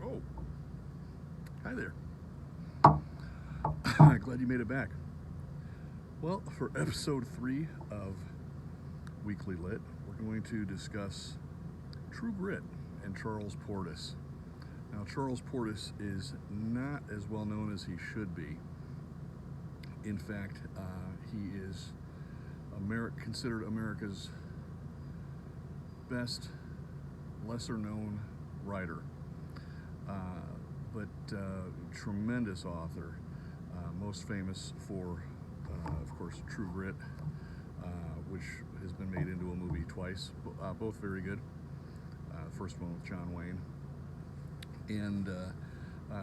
Oh, hi there. Glad you made it back. Well, for episode 3 of Weekly Lit, we're going to discuss True Grit and Charles Portis. Now, Charles Portis is not as well known as he should be. In fact, he is considered America's best, lesser known writer. But tremendous author, most famous for, of course, True Grit, which has been made into a movie twice, both very good. First one with John Wayne, and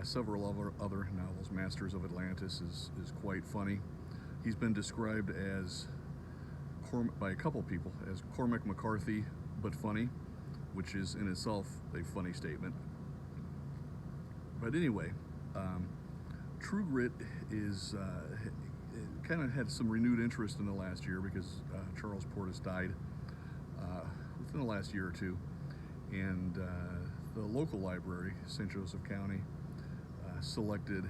several other novels. Masters of Atlantis is quite funny. He's been described as, by a couple people, as Cormac McCarthy, but funny, which is in itself a funny statement. But anyway, True Grit is kind of had some renewed interest in the last year because Charles Portis died within the last year or two, and the local library, St. Joseph County, selected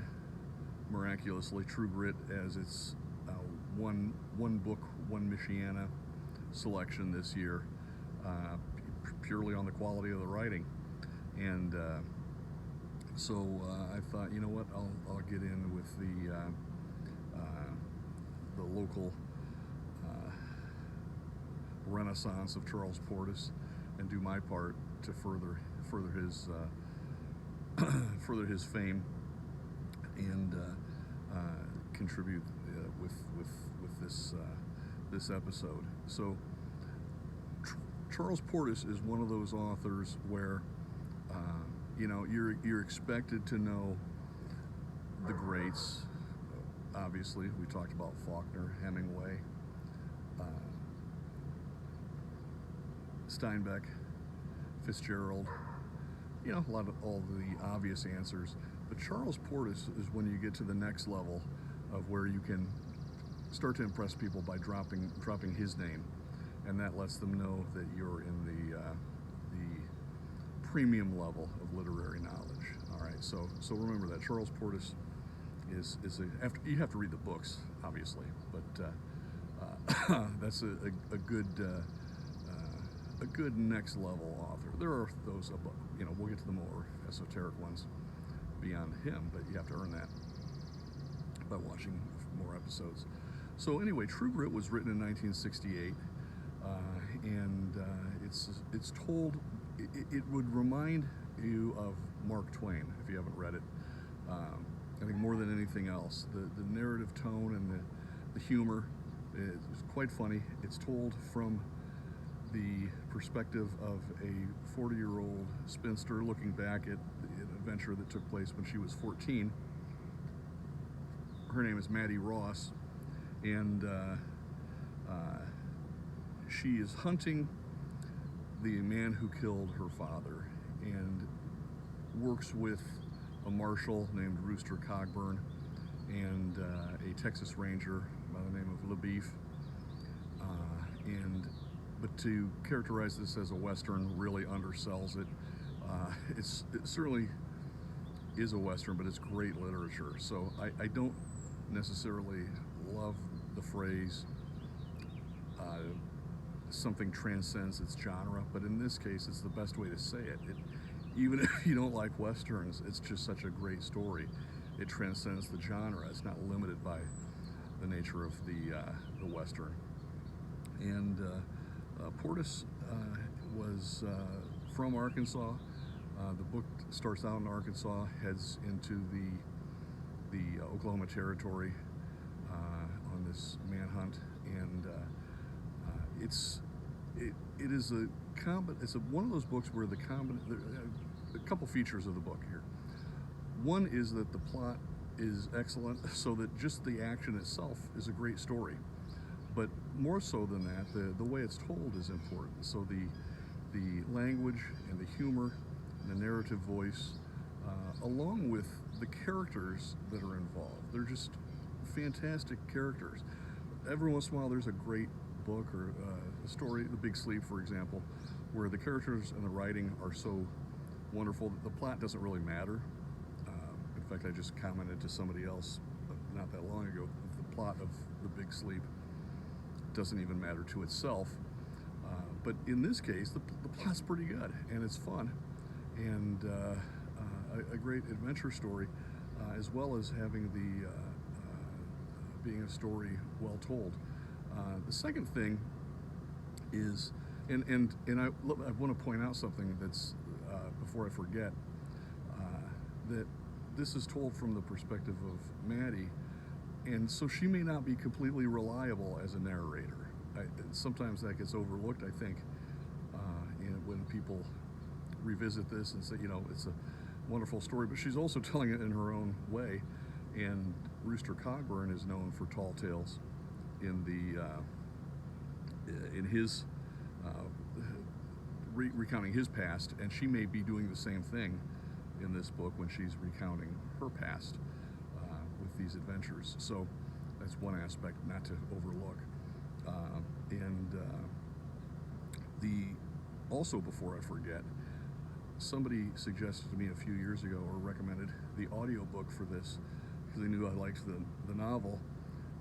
miraculously True Grit as its one book, one Michiana selection this year, purely on the quality of the writing. And so I thought, you know what, I'll get in with the local renaissance of Charles Portis and do my part to further his further his fame and contribute with this episode. So Charles Portis is one of those authors where you know, you're expected to know the greats. Obviously, we talked about Faulkner, Hemingway, Steinbeck, Fitzgerald. You know, all the obvious answers. But Charles Portis is when you get to the next level of where you can start to impress people by dropping his name, and that lets them know that you're in the premium level of literary knowledge. All right, so remember that Charles Portis is you have to read the books, obviously, but that's a good next level author. There are those above, you know, we'll get to the more esoteric ones beyond him, but you have to earn that by watching more episodes. So anyway, True Grit was written in 1968, and it's told. It would remind you of Mark Twain if you haven't read it. I think more than anything else, the narrative tone and the humor is quite funny. It's told from the perspective of a 40-year-old spinster looking back at an adventure that took place when she was 14. Her name is Maddie Ross, and she is hunting the man who killed her father, and works with a marshal named Rooster Cogburn and a Texas Ranger by the name of LaBeef. But to characterize this as a Western really undersells it. It certainly is a Western, but it's great literature. So I don't necessarily love the phrase something transcends its genre, but in this case it's the best way to say it. Even if you don't like Westerns, it's just such a great story. It transcends the genre. It's not limited by the nature of the Western. And Portis was from Arkansas. The book starts out in Arkansas, heads into the Oklahoma Territory on this manhunt, and it is one of those books where a couple features of the book here. One is that the plot is excellent, so that just the action itself is a great story. But more so than that, the way it's told is important. So the language and the humor and the narrative voice, along with the characters that are involved, they're just fantastic characters. Every once in a while there's a great book or a story, The Big Sleep, for example, where the characters and the writing are so wonderful. The plot doesn't really matter. In fact, I just commented to somebody else not that long ago, the plot of The Big Sleep doesn't even matter to itself. But in this case, the plot's pretty good, and it's fun, and a great adventure story, as well as having the being a story well told. The second thing is, and I want to point out something that's before I forget, that this is told from the perspective of Maddie, and so she may not be completely reliable as a narrator. Sometimes that gets overlooked, I think, when people revisit this and say, you know, it's a wonderful story, but she's also telling it in her own way. And Rooster Cogburn is known for tall tales in his recounting his past, and she may be doing the same thing in this book when she's recounting her past with these adventures. So that's one aspect not to overlook. Also, before I forget, somebody suggested to me a few years ago, or recommended the audiobook for this, because they knew I liked the novel.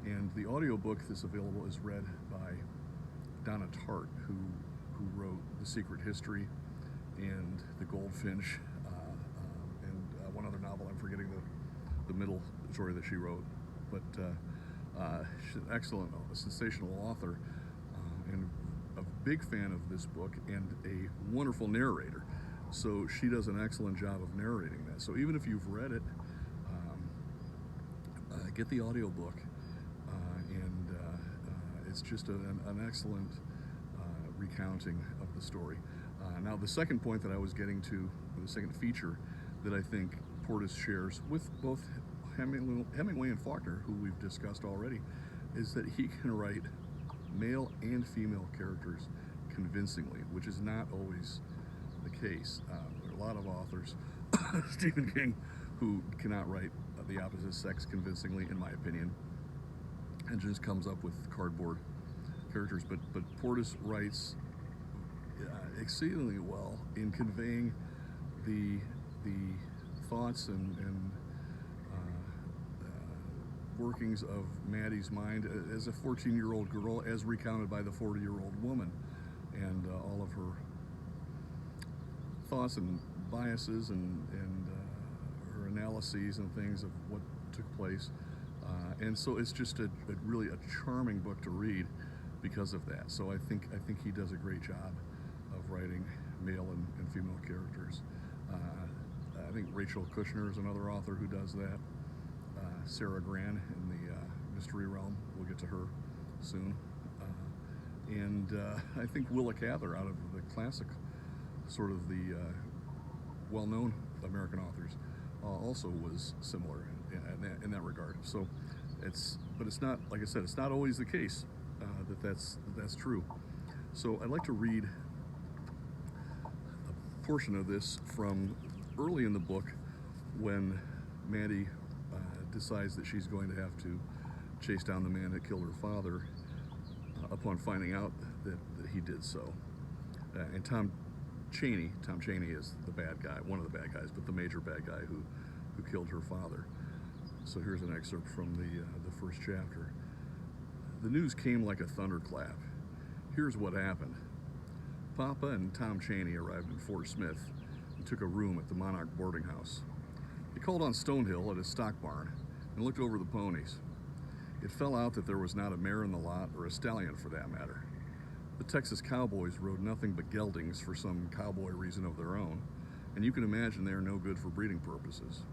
And the audiobook that's available is read by Donna Tartt, who wrote The Secret History and The Goldfinch, and one other novel. I'm forgetting the middle story that she wrote. But she's an excellent, sensational author, and a big fan of this book, and a wonderful narrator. So she does an excellent job of narrating that. So even if you've read it, get the audiobook, and it's just an excellent recounting of the story. Now, the second point that I was getting to, the second feature that I think Portis shares with both Hemingway and Faulkner, who we've discussed already, is that he can write male and female characters convincingly, which is not always the case. There are a lot of authors, Stephen King, who cannot write the opposite sex convincingly, in my opinion, and just comes up with cardboard characters. But Portis writes exceedingly well in conveying the thoughts and workings of Maddie's mind as a 14-year-old girl, as recounted by the 40-year-old woman, and all of her thoughts and biases and her analyses and things of what took place. And so it's just really a charming book to read because of that. So I think he does a great job of writing male and female characters. I think Rachel Kushner is another author who does that. Sarah Gran in the mystery realm, we'll get to her soon. And I think Willa Cather, out of the classic, sort of the well-known American authors, also was similar in that regard. So but it's not, like I said, it's not always the case that's true. So I'd like to read a portion of this from early in the book, when Maddie decides that she's going to have to chase down the man that killed her father, upon finding out that he did so. And Tom Chaney is the bad guy, one of the bad guys, but the major bad guy who killed her father. So here's an excerpt from the first chapter. The news came like a thunderclap. Here's what happened. Papa and Tom Chaney arrived in Fort Smith and took a room at the Monarch boarding house. They called on Stonehill at his stock barn and looked over the ponies. It fell out that there was not a mare in the lot, or a stallion for that matter. The Texas cowboys rode nothing but geldings for some cowboy reason of their own, and you can imagine they are no good for breeding purposes.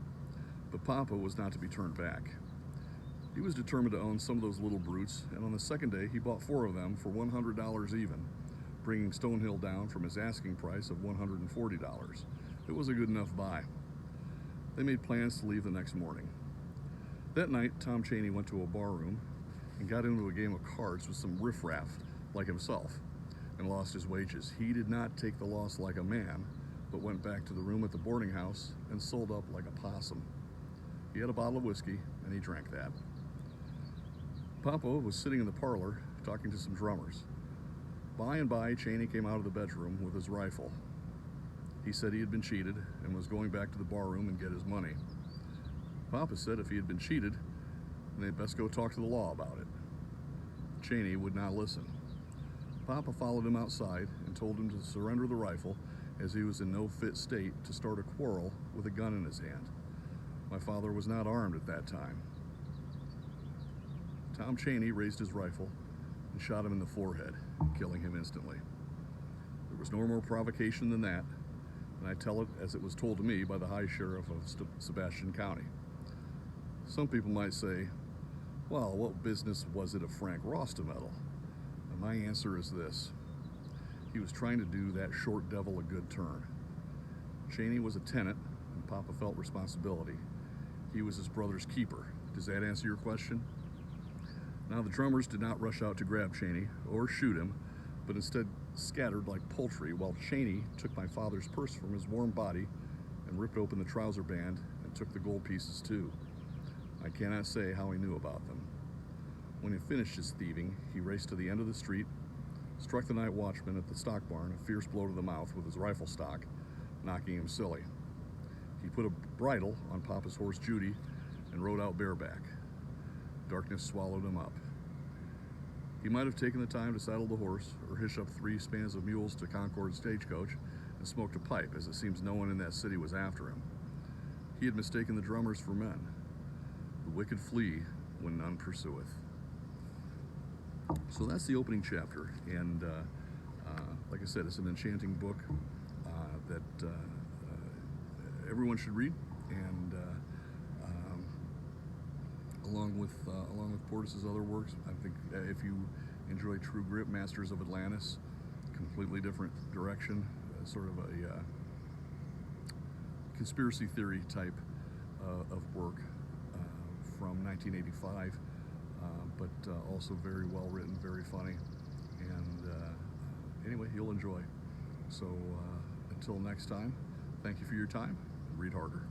But Papa was not to be turned back. He was determined to own some of those little brutes, and on the second day he bought 4 of them for $100 even, bringing Stonehill down from his asking price of $140. It was a good enough buy. They made plans to leave the next morning. That night, Tom Chaney went to a bar room and got into a game of cards with some riffraff like himself and lost his wages. He did not take the loss like a man, but went back to the room at the boarding house and sold up like a possum. He had a bottle of whiskey, and he drank that. Papa was sitting in the parlor talking to some drummers. By and by, Chaney came out of the bedroom with his rifle. He said he had been cheated and was going back to the barroom and get his money. Papa said if he had been cheated, then they'd best go talk to the law about it. Cheney would not listen. Papa followed him outside and told him to surrender the rifle, as he was in no fit state to start a quarrel with a gun in his hand. My father was not armed at that time. Tom Cheney raised his rifle and shot him in the forehead, killing him instantly. There was no more provocation than that, and I tell it as it was told to me by the High Sheriff of Sebastian County. Some people might say, well, what business was it of Frank Ross to meddle? And my answer is this: he was trying to do that short devil a good turn. Cheney was a tenant, and Papa felt responsibility. He was his brother's keeper. Does that answer your question? Now, the drummers did not rush out to grab Cheney or shoot him, but instead scattered like poultry, while Cheney took my father's purse from his warm body and ripped open the trouser band and took the gold pieces too. I cannot say how he knew about them. When he finished his thieving, he raced to the end of the street, struck the night watchman at the stock barn a fierce blow to the mouth with his rifle stock, knocking him silly. He put a bridle on Papa's horse Judy and rode out bareback. Darkness swallowed him up. He might have taken the time to saddle the horse or hitch up 3 spans of mules to Concord stagecoach and smoked a pipe, as it seems no one in that city was after him. He had mistaken the drummers for men. The wicked flee when none pursueth. So that's the opening chapter, and like I said, it's an enchanting book that everyone should read, and along with Portis's other works. I think if you enjoy True Grit, Masters of Atlantis, completely different direction, sort of a conspiracy theory type of work from 1985, but also very well written, very funny, and anyway, you'll enjoy. So until next time, thank you for your time, and read harder.